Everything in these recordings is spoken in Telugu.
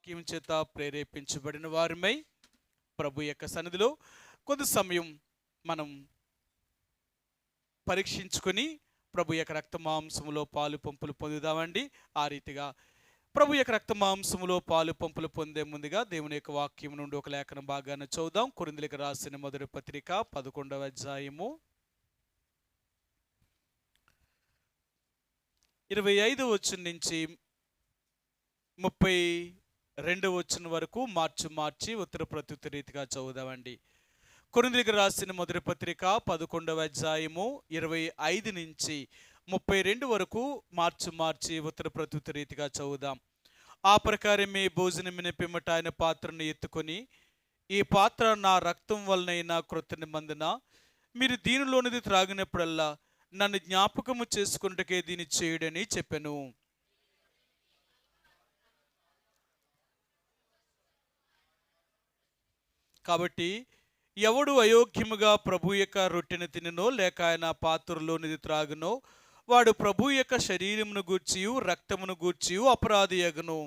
వాక్యం చేత ప్రేరేపించబడిన వారిమై ప్రభు యొక్క సన్నిధిలో కొంత సమయం మనం పరీక్షించుకొని ప్రభు యొక్క రక్త మాంసములో పాలు పంపులు పొందుదామండి. ఆ రీతిగా ప్రభు యొక్క రక్త మాంసములో పాలు పంపులు పొందే ముందుగా దేవుని యొక్క వాక్యం నుండి ఒక లేఖన భాగాన్ని చదువుదాం. కొరింథీయులకు రాసిన మొదటి పత్రిక 11వ అధ్యాయము 25వ వచనం నుంచి 32వ వచనం వరకు మార్చి ఉత్తర ప్రత్యుత్తర రీతిగా చదువుదామండి. కొరింథీయులకు రాసిన మొదటి పత్రిక 11వ అధ్యాయము 25 నుంచి 32 వరకు మార్చి ఉత్తర ప్రత్యుత్తర రీతిగా చదువుదాం. ఆ ప్రకారమే భోజనమిన పిమ్మట ఆయన పాత్రను ఎత్తుకొని, ఈ పాత్ర నా రక్తం వలనైన క్రొత్త నిబంధన, మీరు దీనిలోనిది త్రాగినప్పుడల్లా నన్ను జ్ఞాపకము చేసుకున్నట్టుకే దీన్ని చేయుడని చెప్పెను. కాబట్టి ఎవడు అయోగ్యముగా ప్రభు యొక్క రొట్టెను తిననో లేక ఆయన పాత్రలోనిది త్రాగునో వాడు ప్రభు యొక్క శరీరమును గూర్చియు రక్తమును గూర్చియు అపరాధి యగును.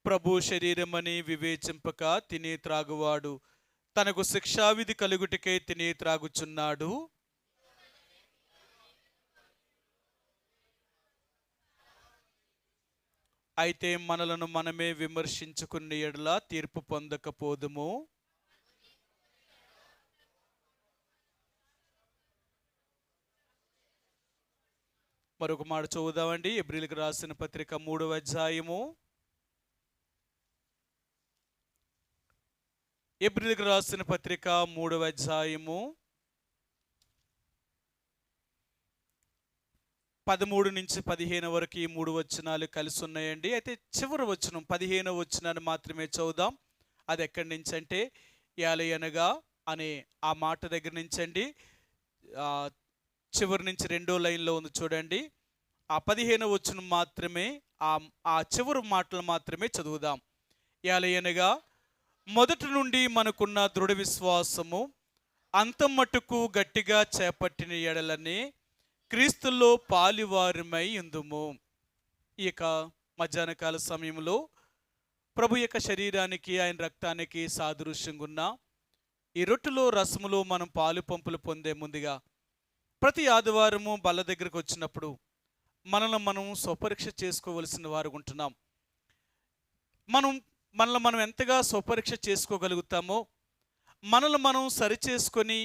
ప్రభు శరీరమని వివేచింపక తినే త్రాగువాడు తనకు శిక్షావిధి కలుగుటకే తినే త్రాగుచున్నాడు. అయితే మనలను మనమే విమర్శించుకునే ఎడల తీర్పు పొందకపోదుము. మరొక మాట చదువుదామండి. హెబ్రీయులకు రాసిన పత్రిక 3వ అధ్యాయము, హెబ్రీయులకు రాసిన పత్రిక 3వ అధ్యాయము 13 నుంచి 15 వరకు ఈ 3 వచనాలు కలిసి ఉన్నాయండి. అయితే చివరి వచనం 15వ వచనాన్ని మాత్రమే చదువుదాం. అది ఎక్కడి నుంచి అంటే, యాలయనగా అనే ఆ మాట దగ్గర నుంచి అండి. చివరి నుంచి 2వ లైన్లో ఉంది చూడండి. ఆ 15వ వచనం మాత్రమే, ఆ చివరి మాటలు మాత్రమే చదువుదాం. యాలయనగా మొదటి నుండి మనకున్న దృఢ విశ్వాసము అంతం మట్టుకు గట్టిగా చేపట్టిన ఎడలని క్రీస్తుల్లో పాలివారమై ఉందుము. ఈ యొక్క మధ్యాహ్న కాల సమయంలో ప్రభు యొక్క శరీరానికి ఆయన రక్తానికి సాదృశ్యంగా ఉన్న ఈ రొట్టెలో రసములో మనం పాలు పంపులు పొందే ముందుగా ప్రతి ఆదివారము బల్ల దగ్గరకు వచ్చినప్పుడు మనల్ని మనం స్వపరీక్ష చేసుకోవలసిన వారు ఉంటున్నాం. మనల్ని మనం ఎంతగా స్వపరీక్ష చేసుకోగలుగుతామో, మనల్ని మనం సరిచేసుకొని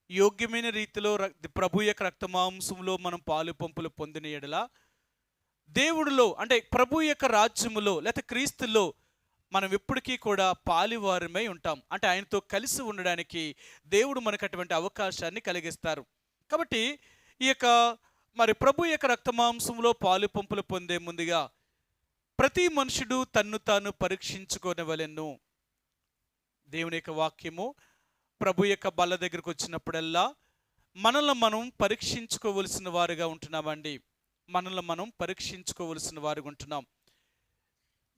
యోగ్యమైన రీతిలో ప్రభు యొక్క రక్త మాంసంలో మనం పాలు పంపులు పొందిన ఎడల దేవుడిలో అంటే ప్రభు యొక్క రాజ్యములో లేకపోతే క్రీస్తులో మనం ఎప్పటికీ కూడా పాలివారమై ఉంటాం. అంటే ఆయనతో కలిసి ఉండడానికి దేవుడు మనకు అటువంటి అవకాశాన్ని కలిగిస్తారు. కాబట్టి ఈ యొక్క ప్రభు యొక్క రక్త మాంసంలో పాలు పంపులు పొందే ముందుగా ప్రతి మనుషుడు తన్ను తాను పరీక్షించుకోనవలెను. దేవుని యొక్క వాక్యము ప్రభు యొక్క బల్ల దగ్గరకు వచ్చినప్పుడల్లా మనల్ని మనం పరీక్షించుకోవలసిన వారుగా ఉంటున్నామండి. మనల్ని మనం పరీక్షించుకోవలసిన వారుగా ఉంటున్నాం.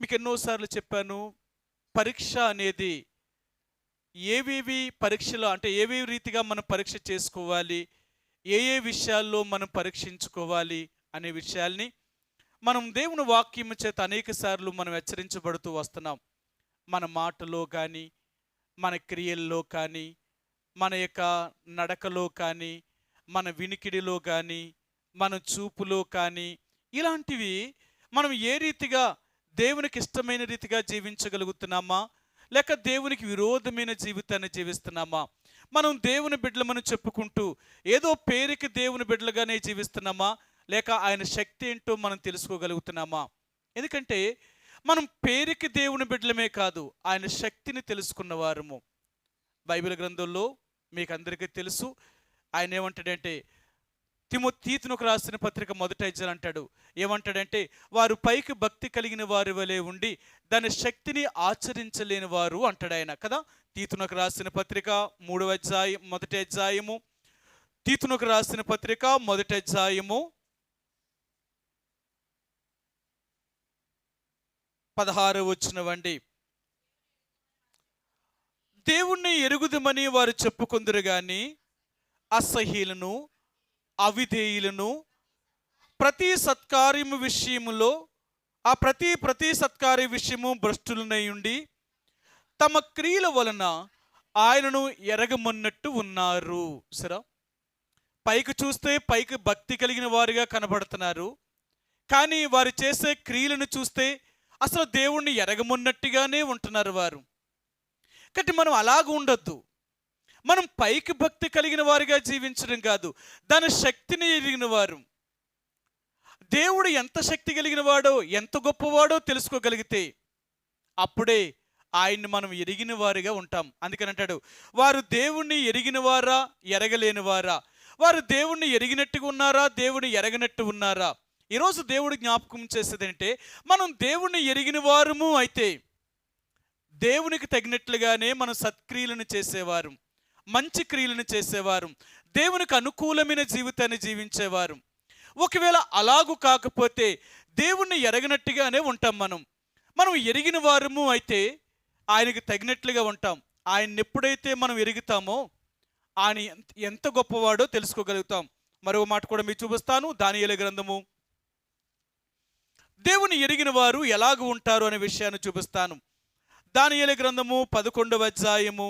మీకు ఎన్నోసార్లు చెప్పాను, పరీక్ష అనేది ఏవేవి పరీక్షలు అంటే ఏవేవి రీతిగా మనం పరీక్ష చేసుకోవాలి, ఏ విషయాల్లో మనం పరీక్షించుకోవాలి అనే విషయాల్ని మనం దేవుని వాక్యం చేత అనేక సార్లు మనం హెచ్చరించబడుతూ వస్తున్నాం. మన మాటలో కానీ, మన క్రియల్లో కానీ, మన యొక్క నడకలో కానీ, మన వినికిడిలో కానీ, మన చూపులో కానీ, ఇలాంటివి మనం ఏ రీతిగా దేవునికి ఇష్టమైన రీతిగా జీవించగలుగుతున్నామా లేక దేవునికి విరోధమైన జీవితాన్ని జీవిస్తున్నామా? మనం దేవుని బిడ్డలమని చెప్పుకుంటూ ఏదో పేరుకి దేవుని బిడ్డలుగానే జీవిస్తున్నామా లేక ఆయన శక్తి ఏంటో మనం తెలుసుకోగలుగుతున్నామా? ఎందుకంటే మనం పేరుకి దేవుని బిడ్డలమే కాదు, ఆయన శక్తిని తెలుసుకున్న వారము. బైబిల్ గ్రంథంలో మీకు అందరికీ తెలుసు, ఆయన ఏమంటాడంటే తీతునకు రాసిన పత్రిక 1వ అధ్యాయం అంటాడు. ఏమంటాడంటే, వారు పైకి భక్తి కలిగిన వారి వలె ఉండి దాని శక్తిని ఆచరించలేని వారు అంటాడు ఆయన కదా. తీతునకు రాసిన పత్రిక 3వ అధ్యాయం 1వ అధ్యాయము, తీతునకు రాసిన పత్రిక 1వ అధ్యాయము 16వ వచనమండి. దేవుణ్ణి ఎరుగుదమని వారు చెప్పుకొందురు గాని అసహ్యులను అవిధేయులను, ప్రతి సత్కార్యము విషయములో ఆ ప్రతి సత్కార్య విషయము భ్రష్టులనై ఉండి తమ క్రియల వలన ఆయనను ఎరగమన్నట్టు ఉన్నారు. సరే, పైకి చూస్తే పైకి భక్తి కలిగిన వారిగా కనబడుతున్నారు, కానీ వారు చేసే క్రియలను చూస్తే అసలు దేవుణ్ణి ఎరగమన్నట్టుగానే ఉంటున్నారు వారు. కాబట్టి మనం అలాగ ఉండొద్దు. మనం పైకి భక్తి కలిగిన వారిగా జీవించడం కాదు, దాని శక్తిని ఎరిగిన వారు. దేవుడు ఎంత శక్తి కలిగిన వాడో, ఎంత గొప్పవాడో తెలుసుకోగలిగితే అప్పుడే ఆయన్ని మనం ఎరిగిన వారిగా ఉంటాం. అందుకని అంటాడు, వారు దేవుణ్ణి ఎరిగిన వారా ఎరగలేని వారా? వారు దేవుణ్ణి ఎరిగినట్టుగా ఉన్నారా, దేవుని ఎరగనట్టు ఉన్నారా? ఈరోజు దేవుడు జ్ఞాపకం చేసేదంటే, మనం దేవుణ్ణి ఎరిగిన వారము అయితే దేవునికి తగినట్లుగానే మనం సత్క్రియలను చేసేవారు, మంచి క్రియలను చేసేవారు, దేవునికి అనుకూలమైన జీవితాన్ని జీవించేవారు. ఒకవేళ అలాగూ కాకపోతే దేవుణ్ణి ఎరగనట్టుగానే ఉంటాం. మనం ఎరిగిన వారము అయితే ఆయనకి తగినట్లుగా ఉంటాం. ఆయన్ని ఎప్పుడైతే మనం ఎరుగుతామో ఆయన ఎంత గొప్పవాడో తెలుసుకోగలుగుతాం. మరో మాట కూడా మీకు చూపిస్తాను. దానియేలు గ్రంథము, దేవుని ఎరిగిన వారు ఎలాగ ఉంటారు అనే విషయాన్ని చూపిస్తాను. దానియేలు గ్రంథము 11వ అధ్యాయము,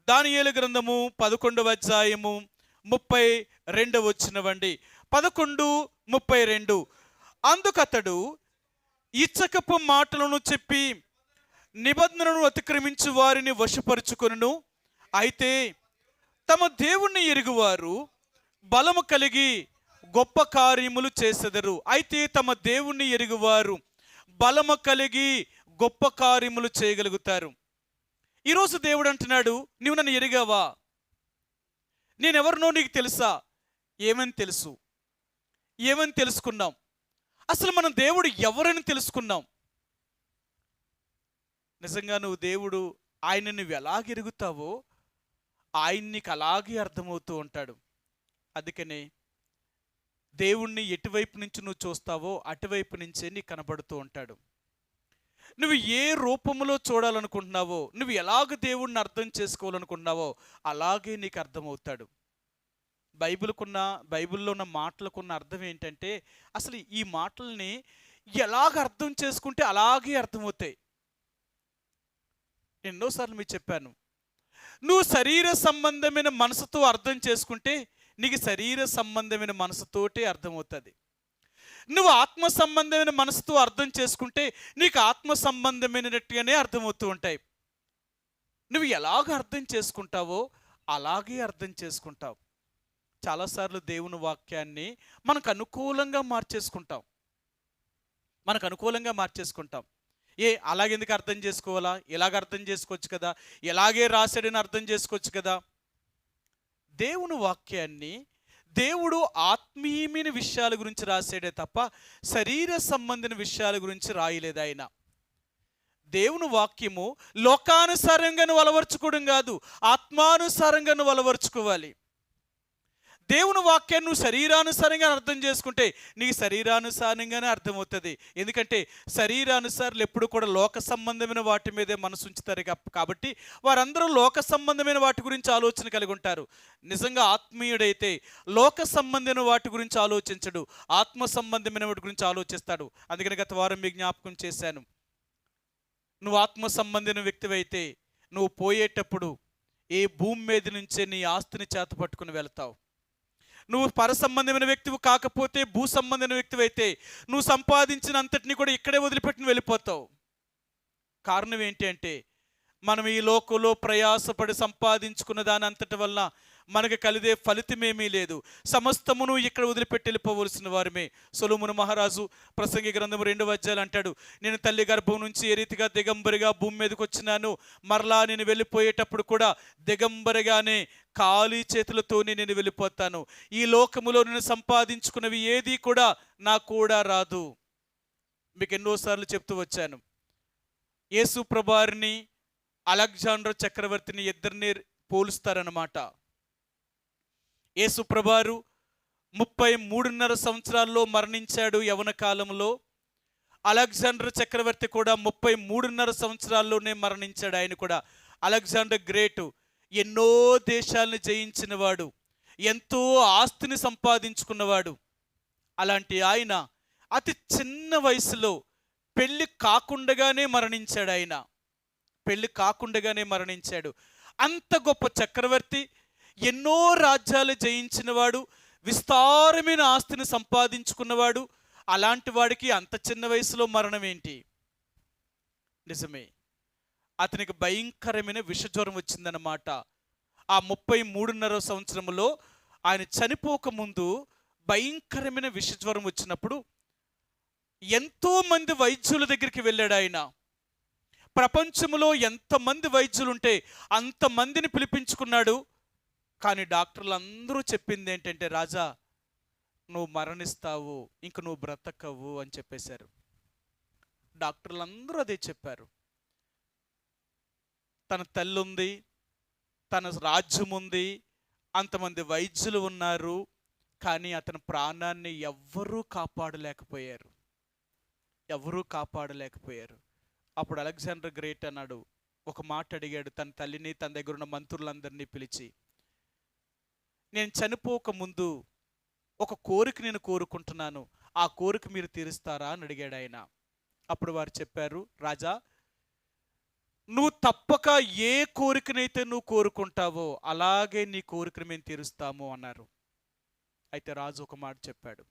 దానియేలు గ్రంథము 11వ అధ్యాయము 32వ వచనమండి. 11:32. అందుకతడు ఇచ్చకపు మాటలను చెప్పి నిబంధనను అతిక్రమించు వారిని వశపరుచుకొనును. అయితే తమ దేవుణ్ణి ఎరుగువారు బలము కలిగి గొప్ప కార్యములు చేసెదరు. అయితే తమ దేవుణ్ణి ఎరుగువారు బలము కలిగి గొప్ప కార్యములు చేయగలుగుతారు. ఈరోజు దేవుడు అంటున్నాడు, నీవు నన్ను ఎరిగావా? నేనెవరినో నీకు తెలుసా? ఏమని తెలుసు? ఏమని తెలుసుకున్నాం? అసలు మనం దేవుడు ఎవరని తెలుసుకున్నాం? నిజంగా నువ్వు దేవుడు ఆయన నువ్వు ఎలాగ ఎరుగుతావో ఆయన నీకు అలాగే అర్థమవుతూ ఉంటాడు. అందుకనే దేవుణ్ణి ఎటువైపు నుంచి నువ్వు చూస్తావో అటువైపు నుంచే నీకు కనబడుతూ ఉంటాడు. నువ్వు ఏ రూపంలో చూడాలనుకుంటున్నావో, నువ్వు ఎలాగ దేవుణ్ణి అర్థం చేసుకోవాలనుకుంటున్నావో అలాగే నీకు అర్థమవుతాడు. బైబిల్లో ఉన్న మాటలకున్న అర్థం ఏంటంటే, అసలు ఈ మాటల్ని ఎలాగ అర్థం చేసుకుంటే అలాగే అర్థమవుతాయి. ఎన్నోసార్లు మీకు చెప్పాను, నువ్వు శరీర సంబంధమైన మనసుతో అర్థం చేసుకుంటే నీకు శరీర సంబంధమైన మనసుతోటే అర్థమవుతుంది. నువ్వు ఆత్మ సంబంధమైన మనసుతో అర్థం చేసుకుంటే నీకు ఆత్మ సంబంధమైనట్టుగానే అర్థమవుతూ ఉంటాయి. నువ్వు ఎలాగ అర్థం చేసుకుంటావో అలాగే అర్థం చేసుకుంటావు. చాలాసార్లు దేవుని వాక్యాన్ని మనకు అనుకూలంగా మార్చేసుకుంటాం. అలాగెందుకు అర్థం చేసుకోవాలా? ఇలాగ అర్థం చేసుకోవచ్చు కదా, ఎలాగే రాశాడని అర్థం చేసుకోవచ్చు కదా. దేవుని వాక్యాన్ని దేవుడు ఆత్మీయమైన విషయాల గురించి రాసాడే తప్ప శరీర సంబంధించిన విషయాల గురించి రాయలేదు ఆయన. దేవుని వాక్యము లోకానుసారంగా నువ్వు అలవర్చుకోవడం కాదు, ఆత్మానుసారంగా నువ్వు అలవర్చుకోవాలి. దేవుని వాక్యాన్ని నువ్వు శరీరానుసారంగా అర్థం చేసుకుంటే నీకు శరీరానుసారంగానే అర్థమవుతుంది. ఎందుకంటే శరీరానుసారులు ఎప్పుడు కూడా లోక సంబంధమైన వాటి మీదే మనసు ఉంచుతారు కాబట్టి వారందరూ లోక సంబంధమైన వాటి గురించి ఆలోచన కలిగి ఉంటారు. నిజంగా ఆత్మీయుడైతే లోక సంబంధమైన వాటి గురించి ఆలోచించడు, ఆత్మ సంబంధమైన వాటి గురించి ఆలోచిస్తాడు. అందుకని గత వారం మీకు జ్ఞాపకం చేశాను, నువ్వు ఆత్మ సంబంధమైన వ్యక్తివైతే నువ్వు పోయేటప్పుడు ఏ భూమి మీద నుంచే నీ ఆస్తిని చేత పట్టుకుని వెళ్తావు. నువ్వు పర సంబంధమైన వ్యక్తివి కాకపోతే భూ సంబంధమైన వ్యక్తివి అయితే నువ్వు సంపాదించిన అంతటిని కూడా ఇక్కడే వదిలిపెట్టుకుని వెళ్ళిపోతావు. కారణం ఏంటి అంటే, మనం ఈ లోకంలో ప్రయాసపడి సంపాదించుకున్న దాని అంతటి వల్ల మనకు కలిగే ఫలితమేమీ లేదు. సమస్తమును ఇక్కడ వదిలిపెట్టి వెళ్ళిపోవలసిన వారమే. సొలొమోను మహారాజు ప్రసంగి గ్రంథము 2వ అధ్యాయం అంటాడు, నేను తల్లి గర్భం నుంచి ఏ రీతిగా దిగంబరిగా భూమి మీదకి వచ్చినాను, మరలా నేను వెళ్ళిపోయేటప్పుడు కూడా దిగంబరిగానే ఖాళీ చేతులతోనే నేను వెళ్ళిపోతాను. ఈ లోకములో నేను సంపాదించుకున్నవి ఏది కూడా నాకు కూడా రాదు. మీకు ఎన్నోసార్లు చెప్తూ వచ్చాను, యేసు ప్రభువారిని అలెగ్జాండర్ చక్రవర్తిని ఇద్దరిని పోలుస్తారన్నమాట. యేసు ప్రభువారు 33.5 సంవత్సరాల్లో మరణించాడు యవన కాలంలో. అలెగ్జాండర్ చక్రవర్తి కూడా 33.5 సంవత్సరాల్లోనే మరణించాడు. ఆయన కూడా అలెగ్జాండర్ గ్రేటు, ఎన్నో దేశాలను జయించిన వాడు, ఎంతో ఆస్తిని సంపాదించుకున్నవాడు. అలాంటి ఆయన అతి చిన్న వయసులో పెళ్లి కాకుండగానే మరణించాడు. పెళ్లి కాకుండగానే మరణించాడు. అంత గొప్ప చక్రవర్తి, ఎన్నో రాజ్యాలు జయించినవాడు, విస్తారమైన ఆస్తిని సంపాదించుకున్నవాడు. అలాంటి వాడికి అంత చిన్న వయసులో మరణం ఏంటి? నిజమే, అతనికి భయంకరమైన విషజ్వరం వచ్చిందన్నమాట. ఆ 33.5 సంవత్సరంలో ఆయన చనిపోకముందు భయంకరమైన విషజ్వరం వచ్చినప్పుడు ఎంతో మంది వైద్యుల దగ్గరికి వెళ్ళాడు ఆయన. ప్రపంచంలో ఎంతమంది వైద్యులుంటే అంతమందిని పిలిపించుకున్నాడు. కానీ డాక్టర్లు అందరూ చెప్పింది ఏంటంటే, రాజా నువ్వు మరణిస్తావు, ఇంక నువ్వు బ్రతకవు అని చెప్పేశారు. డాక్టర్లు అందరూ అదే చెప్పారు. తన తల్లి ఉంది, తన రాజ్యం ఉంది, అంతమంది వైద్యులు ఉన్నారు, కానీ అతని ప్రాణాన్ని ఎవ్వరూ కాపాడలేకపోయారు. అప్పుడు అలెగ్జాండర్ గ్రేట్ అన్నాడు, ఒక మాట అడిగాడు తన తల్లిని, తన దగ్గర ఉన్న మంత్రులందరినీ పిలిచి, నేను చనిపోక ముందు ఒక కోరిక నేను కోరుకుంటున్నాను, ఆ కోరిక మీరు తీరుస్తారా అని అడిగాడు ఆయన. అప్పుడు వారు చెప్పారు, రాజా నువ్వు తప్పక ఏ కోరికనైతే నువ్వు కోరుకుంటావో అలాగే నీ కోరికను మేము తీరుస్తాము అన్నారు. అయితే రాజు ఒక మాట చెప్పాడు,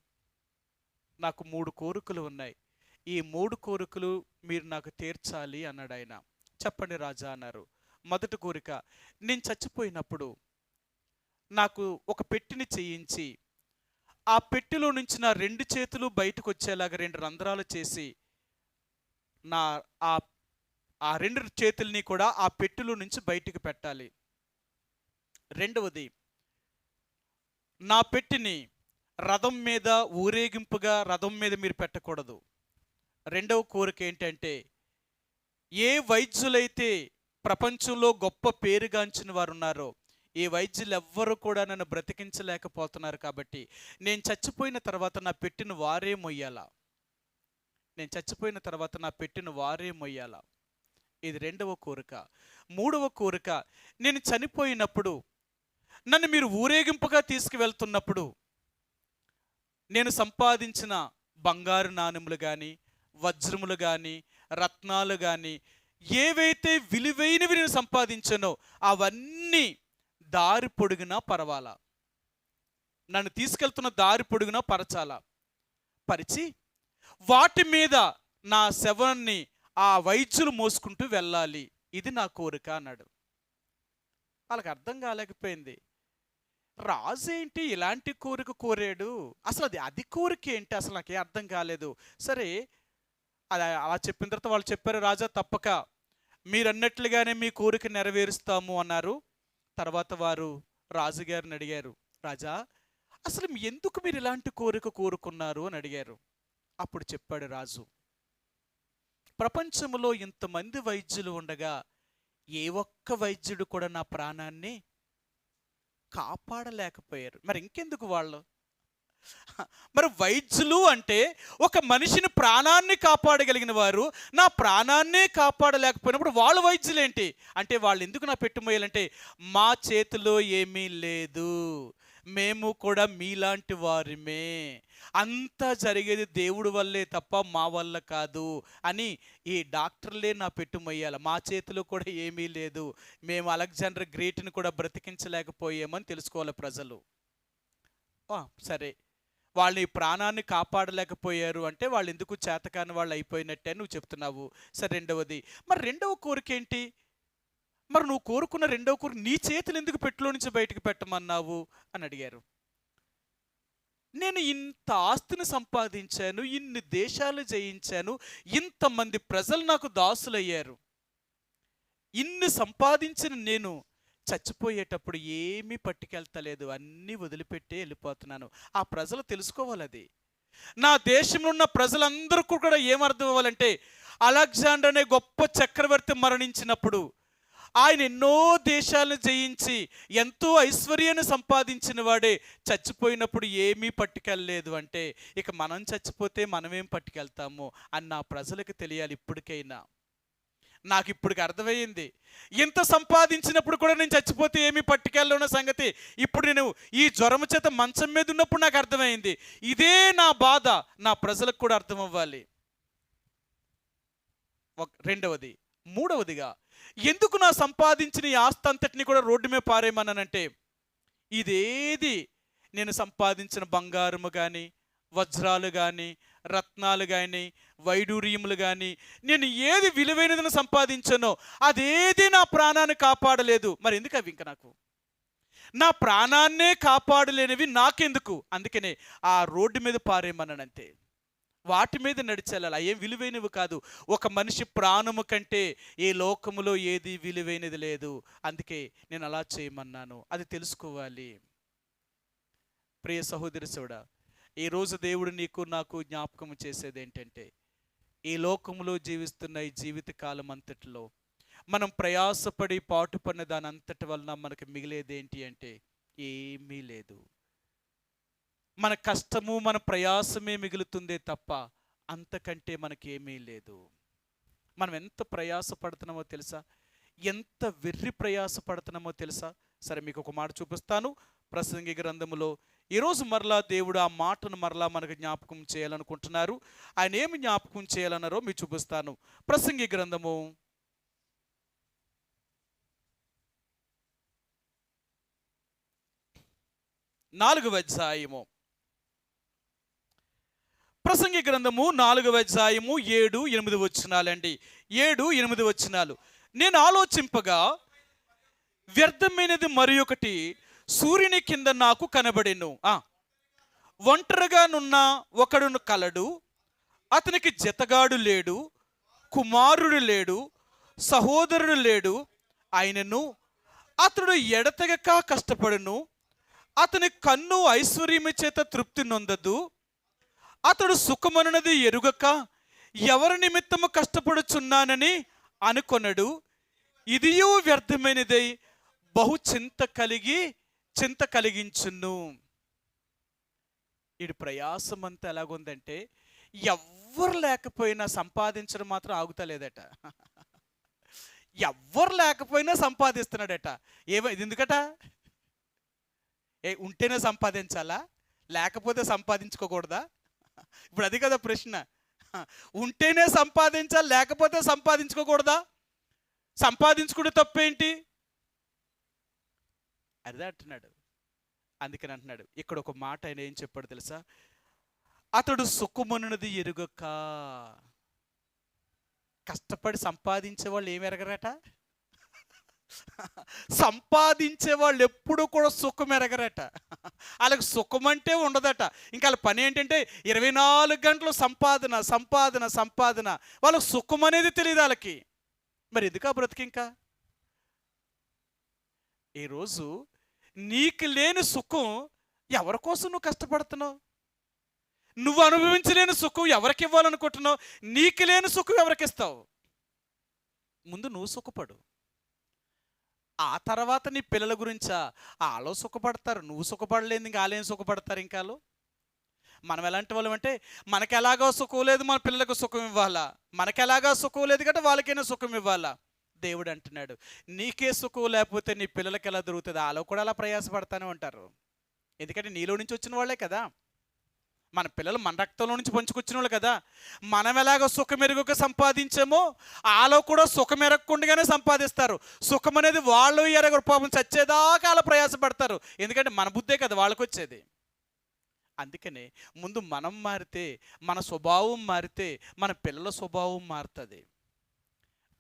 నాకు 3 కోరికలు ఉన్నాయి, ఈ 3 కోరికలు మీరు నాకు తీర్చాలి అన్నాడు ఆయన. చెప్పండి రాజా అన్నారు. మొదటి కోరిక, నేను చచ్చిపోయినప్పుడు నాకు ఒక పెట్టెని చేయించి ఆ పెట్టెలో నుంచి నా 2 చేతులు బయటకు వచ్చేలాగా 2 రంధ్రాలు చేసి నా ఆ 2 చేతుల్ని కూడా ఆ పెట్టెలో నుంచి బయటికి పెట్టాలి. రెండవది, నా పెట్టెని రథం మీద ఊరేగింపుగా రథం మీద మీరు పెట్టకూడదు. రెండవ కోరిక ఏంటంటే, ఏ వైద్యులైతే ప్రపంచంలో గొప్ప పేరుగాంచిన వారు ఉన్నారో ఈ వైద్యులు ఎవ్వరు కూడా నన్ను బ్రతికించలేకపోతున్నారు, కాబట్టి నేను చచ్చిపోయిన తర్వాత నా పెట్టెను వారే మొయ్యాలా. ఇది రెండవ కోరిక. మూడవ కోరిక, నేను చనిపోయినప్పుడు నన్ను మీరు ఊరేగింపుగా తీసుకువెళ్తున్నప్పుడు నేను సంపాదించిన బంగారు నాణెములు కానీ, వజ్రములు కానీ, రత్నాలు కానీ, ఏవైతే విలువైనవి నేను సంపాదించానో అవన్నీ దారి పొడుగునా పరవాలా. నన్ను తీసుకెళ్తున్న దారి పొడుగునా పరిచి వాటి మీద నా శవాన్ని ఆ వైద్యులు మోసుకుంటూ వెళ్ళాలి. ఇది నా కోరిక అన్నాడు. వాళ్ళకి అర్థం కాలేకపోయింది, రాజు ఏంటి ఇలాంటి కోరిక కోరాడు, అసలు అది కోరిక ఏంటి, అసలు నాకేం అర్థం కాలేదు. సరే అలా చెప్పిన తర్వాత వాళ్ళు చెప్పారు, రాజా తప్పక మీరు అన్నట్లుగానే మీ కోరిక నెరవేరుస్తాము అన్నారు. తర్వాత వారు రాజుగారిని అడిగారు, రాజా అసలు ఎందుకు మీరు ఇలాంటి కోరిక కోరుకున్నారు అని అడిగారు. అప్పుడు చెప్పాడు రాజు, ప్రపంచంలో ఇంతమంది వైద్యులు ఉండగా ఏ ఒక్క వైద్యుడు కూడా నా ప్రాణాన్ని కాపాడలేకపోయారు, మరి ఇంకెందుకు వాళ్ళు. మరి వైద్యులు అంటే ఒక మనిషిని ప్రాణాన్ని కాపాడగలిగిన వారు నా ప్రాణాన్నే కాపాడలేకపోయినప్పుడు వాళ్ళు వైద్యులేంటి అంటే, వాళ్ళు ఎందుకు నా పెట్టుమోయాలంటే, మా చేతిలో ఏమీ లేదు, మేము కూడా మీలాంటి వారిమే, అంతా జరిగేది దేవుడి వల్లే తప్ప మా వల్ల కాదు అని ఈ డాక్టర్లే నా పెట్టుమయ్యాలి, మా చేతిలో కూడా ఏమీ లేదు, మేము అలెగ్జాండర్ గ్రేట్ని కూడా బ్రతికించలేకపోయామని తెలుసుకోవాలి ప్రజలు. సరే, వాళ్ళు ఈ ప్రాణాన్ని కాపాడలేకపోయారు అంటే వాళ్ళు ఎందుకు చేతకాని వాళ్ళు అయిపోయినట్టే నువ్వు చెప్తున్నావు. సరే, రెండవది, మరి రెండవ కోరిక ఏంటి, మరి నువ్వు కోరుకున్న రెండవ కోరిక నీ చేతులు ఎందుకు పెట్టెలో నుంచి బయటకు పెట్టమన్నావు అని అడిగారు. నేను ఇంత ఆస్తిని సంపాదించాను, ఇన్ని దేశాలు జయించాను, ఇంతమంది ప్రజలు నాకు దాసులయ్యారు, ఇన్ని సంపాదించిన నేను చచ్చిపోయేటప్పుడు ఏమీ పట్టుకెళ్తలేదు, అన్నీ వదిలిపెట్టే వెళ్ళిపోతున్నాను. ఆ ప్రజలు తెలుసుకోవాలి, అది నా దేశంలో ఉన్న ప్రజలందరూ కూడా ఏమర్థం అవ్వాలంటే, అలెగ్జాండర్ అనే గొప్ప చక్రవర్తి మరణించినప్పుడు ఆయన ఎన్నో దేశాలను జయించి ఎంతో ఐశ్వర్యాన్ని సంపాదించిన వాడే చచ్చిపోయినప్పుడు ఏమీ పట్టుకెళ్ళలేదు అంటే, ఇక మనం చచ్చిపోతే మనమేం పట్టుకెళ్తాము అని నా ప్రజలకు తెలియాలి. ఇప్పటికైనా నాకు ఇప్పటికి అర్థమయ్యింది. ఇంత సంపాదించినప్పుడు కూడా నేను చచ్చిపోతే ఏమీ పట్టుకెళ్ళన్న సంగతి ఇప్పుడు నేను ఈ జ్వరం చేత మంచం మీద ఉన్నప్పుడు నాకు అర్థమైంది. ఇదే నా బాధ నా ప్రజలకు కూడా అర్థం అవ్వాలి. రెండవది. మూడవదిగా, ఎందుకు నా సంపాదించిన ఈ ఆస్తి అంతటిని కూడా రోడ్డు మీద పారేయమన్నానంటే, ఇదేది నేను సంపాదించిన బంగారము కానీ, వజ్రాలు కానీ, రత్నాలు కానీ, వైడూర్యములు కానీ, నేను ఏది విలువైనదని సంపాదించానో అదేది నా ప్రాణాన్ని కాపాడలేదు. మరి ఎందుకు అవి ఇంకా నాకు? నా ప్రాణాన్నే కాపాడలేనివి నాకెందుకు? అందుకనే ఆ రోడ్డు మీద పారేయమన్నానంతే. వాటి మీద నడిచెళ్ళాలి. ఏం విలువైనవి కాదు. ఒక మనిషి ప్రాణము కంటే ఏ లోకములో ఏది విలువైనది లేదు. అందుకే నేను అలా చేయమన్నాను. అది తెలుసుకోవాలి. ప్రియ సహోదరి సోడా, ఈరోజు దేవుడు నీకు నాకు జ్ఞాపకం చేసేది ఏంటంటే, ఈ లోకంలో జీవిస్తున్న ఈ జీవిత కాలం అంతటిలో మనం ప్రయాసపడి పాటుపడిన దాని అంతటి వలన మనకు మిగిలేది ఏంటి అంటే ఏమీ లేదు. మన కష్టము మన ప్రయాసమే మిగులుతుందే తప్ప అంతకంటే మనకేమీ లేదు. మనం ఎంత ప్రయాసపడుతున్నామో తెలుసా? ఎంత వెర్రి ప్రయాసపడుతున్నామో తెలుసా? సరే, మీకు ఒక మాట చూపిస్తాను. ప్రసంగి గ్రంథములో ఈరోజు మరలా దేవుడు ఆ మాటను మరలా మనకు జ్ఞాపకం చేయాలనుకుంటున్నారు. ఆయన ఏమి జ్ఞాపకం చేయాలన్నారో మీకు చూపిస్తాను. ప్రసంగి గ్రంథము 4వ అధ్యాయము. ప్రసంగి గ్రంథము 4వ అధ్యాయము 7-8 వచనాలండి. 7-8 వచనాలు. నేను ఆలోచింపగా వ్యర్థమైనది మరి ఒకటి సూర్యుని కింద నాకు కనబడెను. ఒంటరిగానున్న ఒకడును కలడు, అతనికి జతగాడు లేడు, కుమారుడు లేడు, సహోదరుడు లేడు. ఆయనను అతడు ఎడతెగక కష్టపడును. అతని కన్ను ఐశ్వర్యము చేత తృప్తి నొందదు. అతడు సుఖమనున్నది ఎరుగక ఎవరి నిమిత్తము కష్టపడుచున్నానని అనుకొనడు. ఇదియు వ్యర్థమైనదై బహు చింత కలిగించును. ఈ ప్రయాసం అంతా ఎలాగుందంటే, ఎవ్వరు లేకపోయినా సంపాదించడం మాత్రం ఆగుతలేదట. ఎవ్వరు లేకపోయినా సంపాదిస్తున్నాడట. ఇది ఎందుకట? ఉంటేనే సంపాదించాలా, లేకపోతే సంపాదించుకోకూడదా? ఇప్పుడు అది కదా ప్రశ్న. ఉంటేనే సంపాదించాలి, లేకపోతే సంపాదించుకోకూడదా? సంపాదించుకుంటే తప్పేంటి? అదే అంటున్నాడు. అందుకని అంటున్నాడు ఇక్కడ ఒక మాట. ఆయన ఏం చెప్పాడు తెలుసా? అతడు సుఖమున్నది ఎరుగక. కష్టపడి సంపాదించే వాళ్ళు ఏమి ఎరగరట? సంపాదించే వాళ్ళు ఎప్పుడు కూడా సుఖం ఎరగరట. వాళ్ళకి సుఖం అంటే ఉండదట. ఇంకా వాళ్ళ పని ఏంటంటే 24 గంటలు సంపాదన సంపాదన సంపాదన. వాళ్ళకి సుఖం అనేది తెలియదు వాళ్ళకి. మరి ఎందుకు ఆ బ్రతికి? ఇంకా ఈరోజు నీకు లేని సుఖం ఎవరి కోసం నువ్వు కష్టపడుతున్నావు? నువ్వు అనుభవించలేని సుఖం ఎవరికి ఇవ్వాలనుకుంటున్నావు? నీకు లేని సుఖం ఎవరికి ఇస్తావు? ముందు నువ్వు సుఖపడు. ఆ తర్వాత నీ పిల్లల గురించా? వాళ్ళు సుఖపడతారు, నువ్వు సుఖపడలేదు. ఇంకా వాళ్ళేం సుఖపడతారు? ఇంకాలు మనం ఎలాంటి వాళ్ళం అంటే, మనకు ఎలాగో సుఖం లేదు, మన పిల్లలకు సుఖం ఇవ్వాలా. మనకు ఎలాగో సుఖం లేదు కాబట్టి వాళ్ళకైనా సుఖం ఇవ్వాలా. దేవుడు అంటున్నాడు, నీకే సుఖం లేకపోతే నీ పిల్లలకి ఎలా దొరుకుతుంది? వాళ్ళు కూడా అలా ప్రయాసపడతానే ఉంటారు. ఎందుకంటే నీలో నుంచి వచ్చిన వాళ్ళే కదా. మన పిల్లలు మన రక్తంలో నుంచి పంచుకొచ్చిన వాళ్ళు కదా. మనం ఎలాగో సుఖమెరుగక సంపాదించామో వాళ్ళు కూడా సుఖమెరగకుండానే సంపాదిస్తారు. సుఖం అనేది వాళ్ళు ఎరగరు. పాపం చచ్చేదాకా అలా ప్రయాసపడతారు. ఎందుకంటే మన బుద్ధే కదా వాళ్ళకి వచ్చేది. అందుకనే ముందు మనం మారితే, మన స్వభావం మారితే మన పిల్లల స్వభావం మారుతుంది.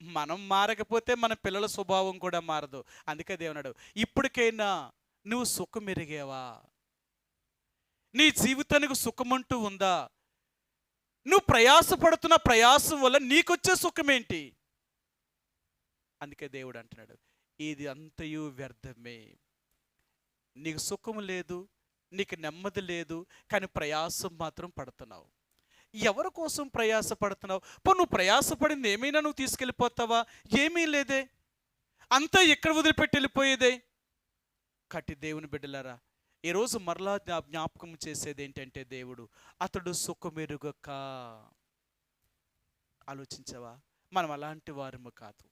మనం మారకపోతే మన పిల్లల స్వభావం కూడా మారదు. అందుకే దేవుడు, ఇప్పటికైనా నువ్వు సుఖం ఎరిగేవా? నీ జీవితానికి సుఖమంటూ ఉందా? నువ్వు ప్రయాసపడుతున్న ప్రయాసం వల్ల నీకొచ్చే సుఖం ఏంటి? అందుకే దేవుడు అంటున్నాడు, ఇది అంతయు వ్యర్థమే. నీకు సుఖం లేదు, నీకు నెమ్మది లేదు, కానీ ప్రయాసం మాత్రం పడుతున్నావు. ఎవరి కోసం ప్రయాస పడుతున్నావు? నువ్వు ప్రయాసపడింది ఏమైనా నువ్వు తీసుకెళ్ళిపోతావా? ఏమీ లేదే. అంతా ఎక్కడ వదిలిపెట్టి వెళ్ళిపోయేదే. కట్టి దేవుని బిడ్డలారా, ఈరోజు మరలా జ్ఞాపకం చేసేది ఏంటంటే, దేవుడు అతడు సుఖమెరుగక. ఆలోచించవా? మనం అలాంటి వారము కాదు.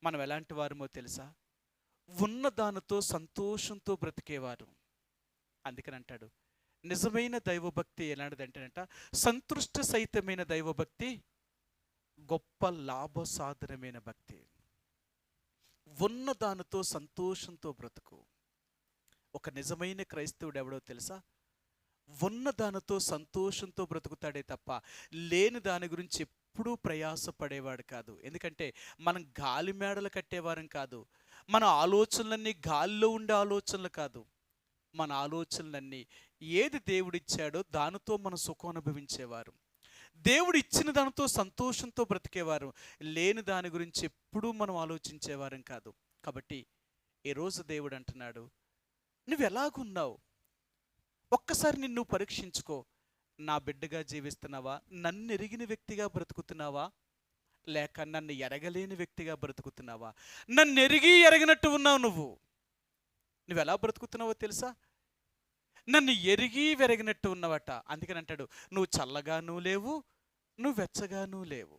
మనం ఎలాంటి వారమో తెలుసా? ఉన్న దానితో సంతోషంతో బ్రతికేవారు. అందుకని అంటాడు, నిజమైన దైవభక్తి ఎలాంటిదంటేనంట, సంతృష్టి సహితమైన దైవభక్తి గొప్ప లాభసాధనమైన భక్తి. ఉన్న దానితో సంతోషంతో బ్రతుకు. ఒక నిజమైన క్రైస్తవుడు ఎవడో తెలుసా? ఉన్న దానితో సంతోషంతో బ్రతుకుతాడే తప్ప లేని దాని గురించి ఎప్పుడూ ప్రయాసపడేవాడు కాదు. ఎందుకంటే మనం గాలి మేడలు కట్టేవారం కాదు. మన ఆలోచనలన్నీ గాలిలో ఉండే ఆలోచనలు కాదు. మన ఆలోచనలన్నీ ఏది దేవుడిచ్చాడో దానితో మనం సుఖం అనుభవించేవారు. దేవుడు ఇచ్చిన దానితో సంతోషంతో బ్రతికేవారు. లేని దాని గురించి ఎప్పుడూ మనం ఆలోచించేవారం కాదు. కాబట్టి ఈరోజు దేవుడు అంటున్నాడు, నువ్వు ఎలాగున్నావు? ఒక్కసారి నిన్ను పరీక్షించుకో. నా బిడ్డగా జీవిస్తున్నావా? నన్ను ఎరిగిన వ్యక్తిగా బ్రతుకుతున్నావా? లేక నన్ను ఎరగలేని వ్యక్తిగా బ్రతుకుతున్నావా? నన్ను ఎరిగి ఎరగినట్టు ఉన్నావు నువ్వు ఎలా బ్రతుకుతున్నావో తెలుసా? నన్ను ఎరిగి వెరగినట్టు ఉన్నవట. అందుకని అంటాడు, నువ్వు చల్లగానూ లేవు, నువ్వు వెచ్చగానూ లేవు.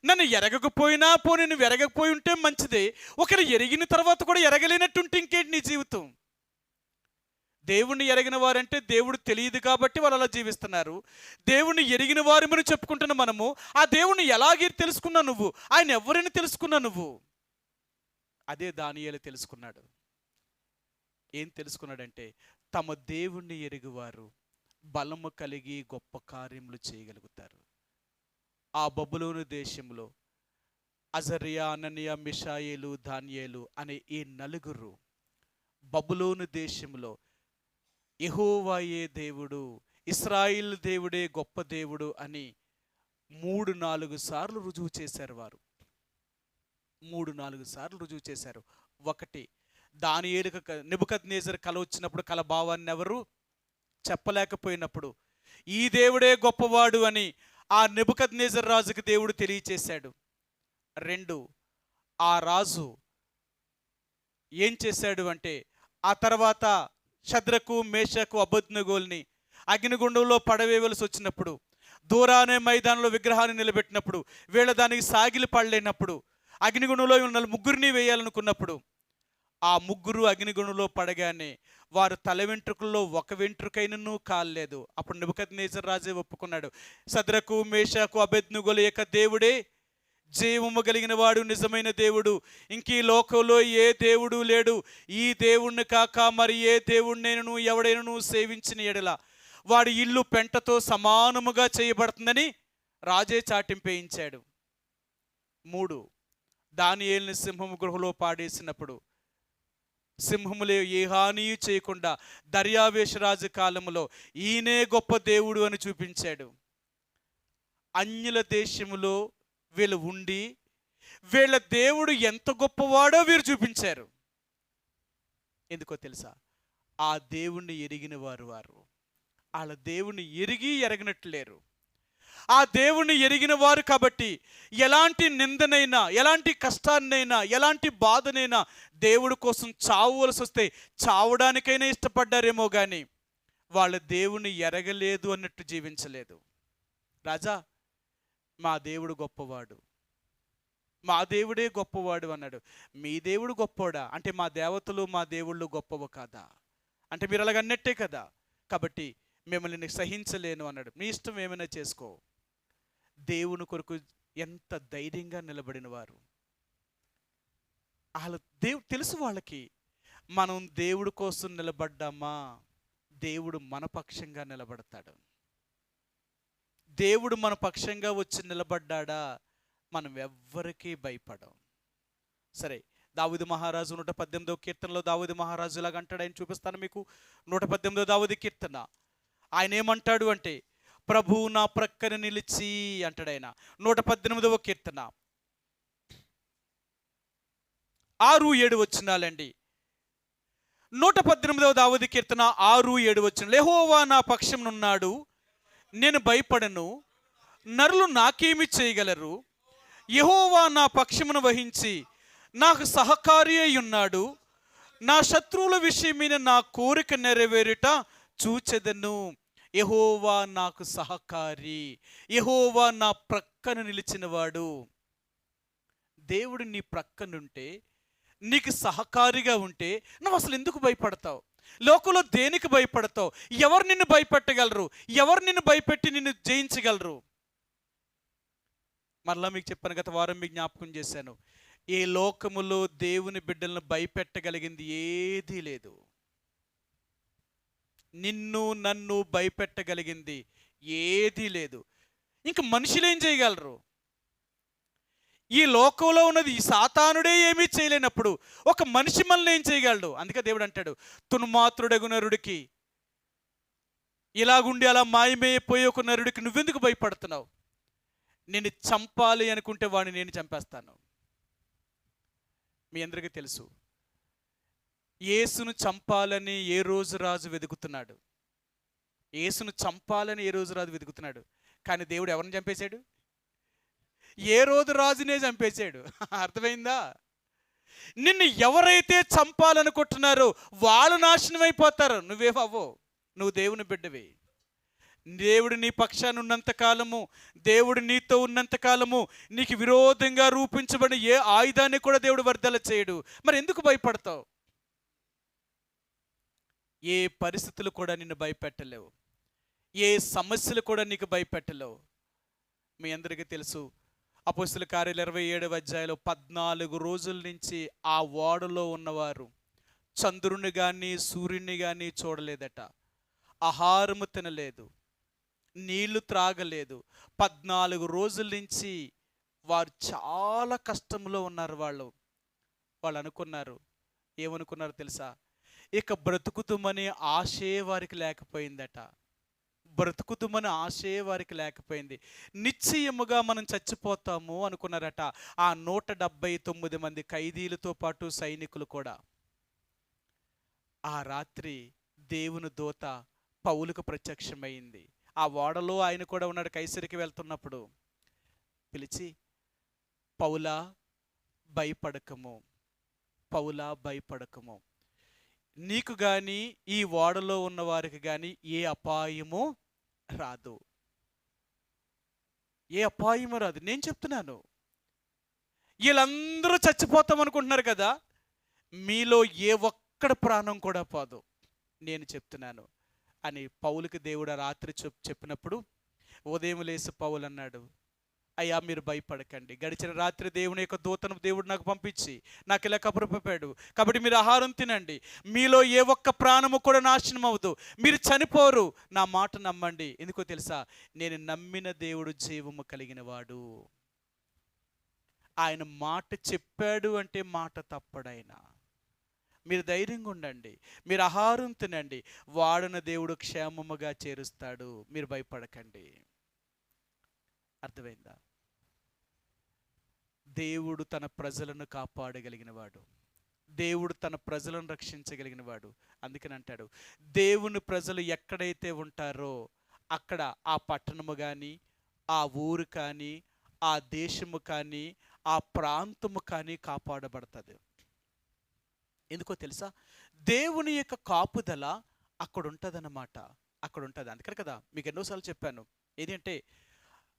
నన్ను ఎరగకపోయినా పోనీ నువ్వు ఎరగకపోయి ఉంటే మంచిదే. ఒకరు ఎరిగిన తర్వాత కూడా ఎరగలేనట్టుంటే ఇంకేంటి నీ జీవితం? దేవుణ్ణి ఎరిగిన వారంటే దేవుడు తెలియదు కాబట్టి వాళ్ళు అలా జీవిస్తున్నారు. దేవుణ్ణి ఎరిగిన వారు మనం చెప్పుకుంటున్న మనము ఆ దేవుణ్ణి ఎలాగే తెలుసుకున్నా నువ్వు? ఆయన ఎవరైనా తెలుసుకున్నా నువ్వు? అదే దానియేలు తెలుసుకున్నాడు. ఏం తెలుసుకున్నాడంటే, తమ దేవుణ్ణి ఎరుగువారు బలము కలిగి గొప్ప కార్యములు చేయగలుగుతారు. ఆ బబులోను దేశంలో అజరియా, అననీయ, మిషాయేలు, దానియేలు అనే ఈ నలుగురు బబులోను దేశంలో యెహోవాయే దేవుడు, ఇశ్రాయేల్ దేవుడే గొప్ప దేవుడు అని 3-4 సార్లు రుజువు చేశారు. వారు 3-4 సార్లు రుజువు చేశారు. ఒకటి, దానియేలుకు నెబుకద్నెజరు కల వచ్చినప్పుడు కల భావాన్ని ఎవరు చెప్పలేకపోయినప్పుడు ఈ దేవుడే గొప్పవాడు అని ఆ నెబుకద్నెజరు రాజుకి దేవుడు తెలియచేశాడు. 2, ఆ రాజు ఏం చేశాడు అంటే, ఆ తర్వాత షద్రకు, మేషకు, అబేద్నెగోల్ని అగ్నిగుండంలో పడవేయవలసి వచ్చినప్పుడు, దూరానే మైదానంలో విగ్రహాన్ని నిలబెట్టినప్పుడు, వీళ్ళ దానికి సాగిలి పడలేనప్పుడు, అగ్నిగుండంలో ఉన్న 3 వేయాలనుకున్నప్పుడు, ఆ 3 అగ్నిగుండంలో పడగానే వారు తల వెంట్రుకల్లో ఒక వెంట్రుకైనను కాలేదు. అప్పుడు నెబుకద్నెజరు రాజే ఒప్పుకున్నాడు, షద్రకు, మేషకు, అబేద్నెగోల యొక్క దేవుడే జీవము కలిగిన వాడు, నిజమైన దేవుడు. ఇంక ఈ లోకంలో ఏ దేవుడు లేడు. ఈ దేవుణ్ణి కాక మరి ఏ దేవుడినైనను ఎవడైనను సేవించిన ఎడల వాడి ఇల్లు పెంటతో సమానముగా చేయబడుతుందని రాజే చాటింపేయించాడు. 3, దానియేలుని సింహము గృహలో పాడేసినప్పుడు సింహములే ఏ హాని చేయకుండా దర్యావేషరాజు కాలములో ఈయనే గొప్ప దేవుడు అని చూపించాడు. అన్యుల దేశములో వీళ్ళు ఉండి వీళ్ళ దేవుడు ఎంత గొప్పవాడో వీరు చూపించారు. ఎందుకో తెలుసా? ఆ దేవుణ్ణి ఎరిగిన వారు వాళ్ళ దేవుణ్ణి ఎరిగి ఎరగనట్లేరు. ఆ దేవుణ్ణి ఎరిగిన వారు కాబట్టి ఎలాంటి నిందనైనా, ఎలాంటి కష్టాన్నైనా, ఎలాంటి బాధనైనా దేవుడి కోసం చావవలసి వస్తే చావడానికైనా ఇష్టపడ్డారేమో కానీ వాళ్ళ దేవుణ్ణి ఎరగలేదు అన్నట్టు జీవించలేదు. రాజా, మా దేవుడు గొప్పవాడు, మా దేవుడే గొప్పవాడు అన్నాడు. మీ దేవుడు గొప్పవాడా అంటే మా దేవతలు మా దేవుళ్ళు గొప్పవు కాదా అంటే మీరు అలాగన్నట్టే కదా, కాబట్టి మిమ్మల్ని సహించలేను అన్నాడు. మీ ఇష్టం ఏమైనా చేసుకో. దేవుని కొరకు ఎంత ధైర్యంగా నిలబడిన వారు. వాళ్ళ తెలుసు వాళ్ళకి, మనం దేవుడి కోసం నిలబడ్డామా దేవుడు మన పక్షంగా నిలబడతాడు. దేవుడు మన పక్షంగా వచ్చి నిలబడ్డా మనం ఎవ్వరికీ భయపడం. సరే, దావీదు మహారాజు 118వ కీర్తనలో దావీదు మహారాజు ఇలాగ అంటాడు. ఆయన చూపిస్తాను మీకు. 118వ దావీదు కీర్తన. ఆయన ఏమంటాడు అంటే, ప్రభు నా ప్రక్కన నిలిచి అంటాడు ఆయన. 118వ కీర్తన 6-7 వచనాలండి. 118వ దావీదు కీర్తన 6-7 వచనాలు. యెహోవా నా పక్షమునున్నాడు, నేను భయపడను, నరులు నాకేమి చేయగలరు? యెహోవా నా పక్షమును వహించి నాకు సహకారి అయి ఉన్నాడు. నా శత్రువుల విషయమైన నా కోరిక నెరవేరుట చూచెదను. యెహోవా నాకు సహకారి, యెహోవా నా ప్రక్కన నిలిచినవాడు. దేవుడు నీ ప్రక్కనుంటే, నీకు సహకారిగా ఉంటే నువ్వు అసలు ఎందుకు భయపడతావు? లోకంలో దేనికి భయపడతావు? ఎవరు నిన్ను భయపెట్టగలరు? ఎవరు నిన్ను భయపెట్టి నిన్ను జయించగలరు? మరలా మీకు చెప్పాను, గత వారం మీకు జ్ఞాపకం చేశాను, ఈ లోకములో దేవుని బిడ్డలను భయపెట్టగలిగింది ఏదీ లేదు. నిన్ను నన్ను భయపెట్టగలిగింది ఏదీ లేదు. ఇంక మనుషులు ఏం చేయగలరు? ఈ లోకంలో ఉన్నది ఈ సాతానుడే ఏమీ చేయలేనప్పుడు ఒక మనిషి మనల్ని ఏం చేయగలడు? అందుకే దేవుడు అంటాడు, తున్మాత్రుడగు నరుడికి, ఇలాగుండి అలా మాయమైపోయే ఒక నరుడికి నువ్వెందుకు భయపడుతున్నావు? నేను చంపాలి అనుకుంటే వాడిని నేను చంపేస్తాను. మీ అందరికీ తెలుసు, యేసును చంపాలని ఏ రోజు రాజు వెతుకుతున్నాడు? యేసును చంపాలని ఏ రోజు రాజు వెతుకుతున్నాడు? కానీ దేవుడు ఎవరిని చంపేశాడు? ఏ రోజు రాజునే చంపేశాడు. అర్థమైందా? నిన్ను ఎవరైతే చంపాలనుకుంటున్నారో వాళ్ళు నాశనం అయిపోతారు, నువ్వేమవ్వో. నువ్వు దేవుని బిడ్డవి. దేవుడు నీ పక్షాన ఉన్నంత కాలము, దేవుడు నీతో ఉన్నంత కాలము నీకు విరోధంగా రూపించబడిన ఏ ఆయుధాన్ని కూడా దేవుడు వర్ధల చేయడు. మరి ఎందుకు భయపడతావు? ఏ పరిస్థితులు కూడా నిన్ను భయపెట్టలేవు, ఏ సమస్యలు కూడా నీకు భయపెట్టలేవు. మీ అందరికీ తెలుసు, అపోస్తలుల కార్యాలు 27వ అధ్యాయంలో 14 రోజుల నుంచి ఆ ఓడలో ఉన్నవారు చంద్రుని కానీ సూర్యుని కానీ చూడలేదట, ఆహారము తినలేదు, నీళ్లు త్రాగలేదు. 14 రోజుల నుంచి వారు చాలా కష్టంలో ఉన్నారు. వాళ్ళు అనుకున్నారు, ఏమనుకున్నారు తెలుసా? ఇక బ్రతుకుతామనే ఆశే వారికి లేకపోయిందట. బ్రతుకుతామని ఆశే వారికి లేకపోయింది. నిశ్చయముగా మనం చచ్చిపోతాము అనుకున్నారట. ఆ 179 మంది ఖైదీలతో పాటు సైనికులు కూడా. ఆ రాత్రి దేవుని దూత పౌలుకు ప్రత్యక్షమైంది. ఆ ఓడలో ఆయన కూడా ఉన్నాడు. కైసరికి వెళ్తున్నప్పుడు పిలిచి, పౌలా భయపడకము, పౌలా భయపడకము, నీకు కానీ ఈ ఓడలో ఉన్న వారికి కానీ ఏ అపాయము రాదు, ఏ అపాయము రాదు. నేను చెప్తున్నాను, వీళ్ళందరూ చచ్చిపోతాం అనుకుంటున్నారు కదా, మీలో ఏ ఒక్కడ ప్రాణం కూడా పోదు, నేను చెప్తున్నాను అని పౌలుకి దేవుడు రాత్రి చెప్పినప్పుడు ఉదయం లేసి పౌలు అన్నాడు, అయ్యా మీరు భయపడకండి, గడిచిన రాత్రి దేవుని యొక్క దూతను దేవుడు నాకు పంపించి నాకు ఇలా కబురు పంపాడు, కాబట్టి మీరు ఆహారం తినండి, మీలో ఏ ఒక్క ప్రాణము కూడా నాశనం అవ్వదు, మీరు చనిపోరు, నా మాట నమ్మండి. ఎందుకో తెలుసా? నేను నమ్మిన దేవుడు జీవము కలిగిన వాడు. ఆయన మాట చెప్పాడు అంటే మాట తప్పడాయన. మీరు ధైర్యంగా ఉండండి, మీరు ఆహారం తినండి, వాడిన దేవుడు క్షేమముగా చేరుస్తాడు, మీరు భయపడకండి. అర్థమైందా? దేవుడు తన ప్రజలను కాపాడగలిగిన వాడు, దేవుడు తన ప్రజలను రక్షించగలిగిన వాడు. అందుకని అంటాడు, దేవుని ప్రజలు ఎక్కడైతే ఉంటారో అక్కడ ఆ పట్టణము కానీ, ఆ ఊరు కానీ, ఆ దేశము కానీ, ఆ ప్రాంతము కానీ కాపాడబడుతుంది. ఎందుకో తెలుసా? దేవుని యొక్క కాపుదల అక్కడ ఉంటుందన్నమాట, అక్కడ ఉంటుంది. అందుకని కదా మీకు ఎన్నోసార్లు చెప్పాను, ఏంటంటే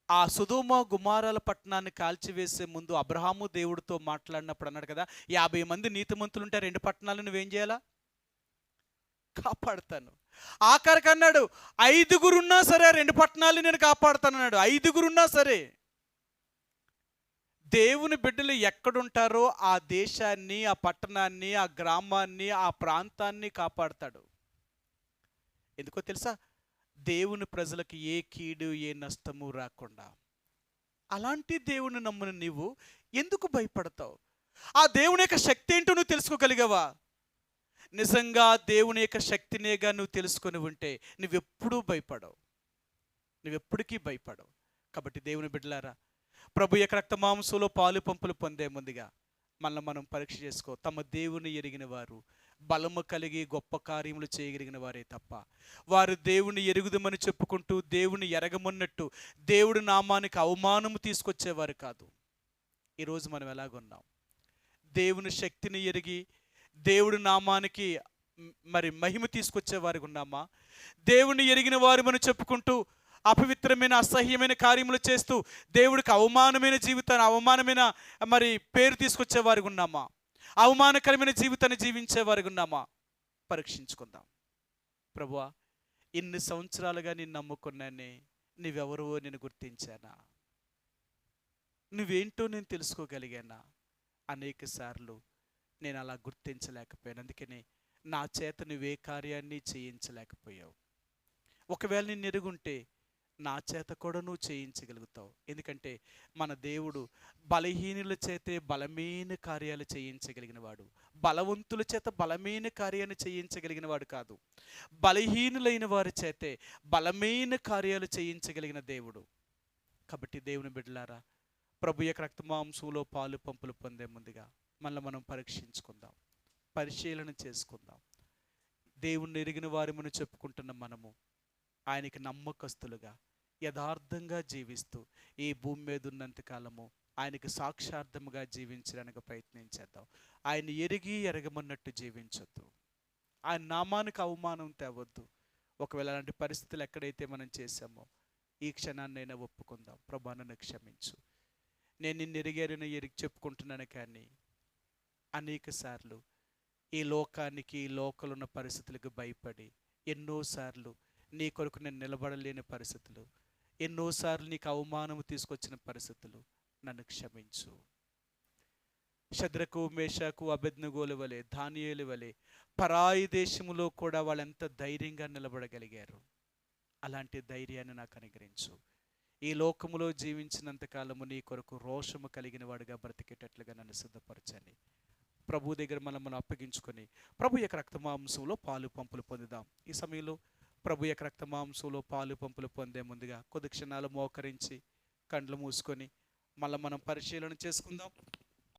ఆ సొదొమ గుమారాల పట్టణాన్ని కాల్చివేసే ముందు అబ్రహాము దేవుడితో మాట్లాడినప్పుడు అన్నాడు కదా, 50 మంది నీతిమంతులుంటే 2 పట్టణాలు నువ్వేం చేయాలా? కాపాడుతాను. ఆఖరికి అన్నాడు, 5గురు ఉన్నా సరే 2 పట్టణాలు నేను కాపాడుతాను అన్నాడు. 5గురున్నా సరే. దేవుని బిడ్డలు ఎక్కడుంటారో ఆ దేశాన్ని, ఆ పట్టణాన్ని, ఆ గ్రామాన్ని, ఆ ప్రాంతాన్ని కాపాడుతాడు. ఎందుకో తెలుసా? దేవుని ప్రజలకు ఏ కీడు ఏ నష్టము రాకుండా. అలాంటి దేవుని నమ్మున నీవు ఎందుకు భయపడతావు? ఆ దేవుని యొక్క శక్తి ఏంటో నువ్వు తెలుసుకోగలిగావా? నిజంగా దేవుని యొక్క శక్తినేగా నువ్వు తెలుసుకొని ఉంటే నువ్వెప్పుడూ భయపడవు, నువ్వెప్పటికీ భయపడవు. కాబట్టి దేవుని బిడ్డలారా, ప్రభు యొక్క రక్త మాంసంలో పాలు పంపులు పొందే ముందుగా మనల్ని మనం పరీక్ష చేసుకో. తమ దేవుని ఎరిగిన వారు బలము కలిగి గొప్ప కార్యములు చేయగలిగిన వారే తప్ప, వారు దేవుని ఎరుగుదమని చెప్పుకుంటూ దేవుని ఎరగమన్నట్టు దేవుడి నామానికి అవమానము తీసుకొచ్చేవారు కాదు. ఈరోజు మనం ఎలాగున్నాం? దేవుని శక్తిని ఎరిగి దేవుడి నామానికి మరి మహిమ తీసుకొచ్చే వారికి ఉన్నామా? దేవుణ్ణి ఎరిగిన వారు మనం చెప్పుకుంటూ అపవిత్రమైన అసహ్యమైన కార్యములు చేస్తూ దేవుడికి అవమానమైన జీవితాన్ని, అవమానమైన మరి పేరు తీసుకొచ్చే వారికి ఉన్నామా? అవమానకరమైన జీవితాన్ని జీవించే వారికి ఉన్నామా? పరీక్షించుకుందాం. ప్రభువా, ఇన్ని సంవత్సరాలుగా నిన్ను నమ్ముకున్నానే, నువ్వెవరో నేను గుర్తించానా? నువ్వేంటో నేను తెలుసుకోగలిగానా? అనేక సార్లు నేను అలా గుర్తించలేకపోయాను. అందుకనే నా చేత నువ్వే కార్యాన్ని చేయించలేకపోయావు. ఒకవేళ నిన్ను ఎరుగుంటే నా చేత కూడా నువ్వు చేయించగలుగుతావు. ఎందుకంటే మన దేవుడు బలహీనుల చేతే బలమైన కార్యాలు చేయించగలిగిన వాడు, బలవంతుల చేత బలమైన కార్యాన్ని చేయించగలిగిన వాడు కాదు. బలహీనులైన వారి చేతే బలమైన కార్యాలు చేయించగలిగిన దేవుడు. కాబట్టి దేవుని బిడ్డలారా, ప్రభు యొక్క రక్తమాంసంలో పాలు పంపులు పొందే ముందుగా మళ్ళీ మనం పరీక్షించుకుందాం, పరిశీలన చేసుకుందాం. దేవుణ్ణి ఎరిగిన వారి మనం చెప్పుకుంటున్న మనము ఆయనకి నమ్మకస్తులుగా యథార్థంగా జీవిస్తూ ఈ భూమి మీద ఉన్నంత కాలము ఆయనకి సాక్షార్థముగా జీవించడానికి ప్రయత్నించేద్దాం. ఆయన ఎరిగి ఎరగమన్నట్టు జీవించొద్దు. ఆయన నామానికి అవమానం తేవద్దు. ఒకవేళ అలాంటి పరిస్థితులు ఎక్కడైతే మనం చేశామో ఈ క్షణాన్నైనా ఒప్పుకుందాం. ప్రభా, నన్ను క్షమించు, నేను నిన్ను ఎరిగారని చెప్పుకుంటున్నాను, కానీ అనేక సార్లు ఈ లోకానికి, ఈ లోకంలో ఉన్న పరిస్థితులకు భయపడి ఎన్నోసార్లు నీ కొరకు నేను నిలబడలేని పరిస్థితులు, ఎన్నోసార్లు నీకు అవమానము తీసుకొచ్చిన పరిస్థితులు, నన్ను క్షమించు. శద్రకు, మేషకు, అబేద్నెగోల వలె, దానియేలు వలె పరాయి దేశములో కూడా వాళ్ళు ఎంత ధైర్యంగా నిలబడగలిగారు. అలాంటి ధైర్యాన్ని నాకు అనుగ్రహించు. ఈ లోకములో జీవించినంతకాలము నీ కొరకు రోషము కలిగిన వాడుగా బ్రతికేటట్లుగా నన్ను సిద్ధపరచండి. ప్రభు దగ్గర మనం అప్పగించుకొని ప్రభు యొక్క రక్తమాంసంలో పాలు పంపులు పొందుదాం. ఈ సమయంలో ప్రభు యొక్క రక్తమాంసంలో పాలు పంపులు పొందే ముందుగా కొద్ది క్షణాలు మోకరించి కండ్లు మూసుకొని మళ్ళీ మనం పరిశీలన చేసుకుందాం.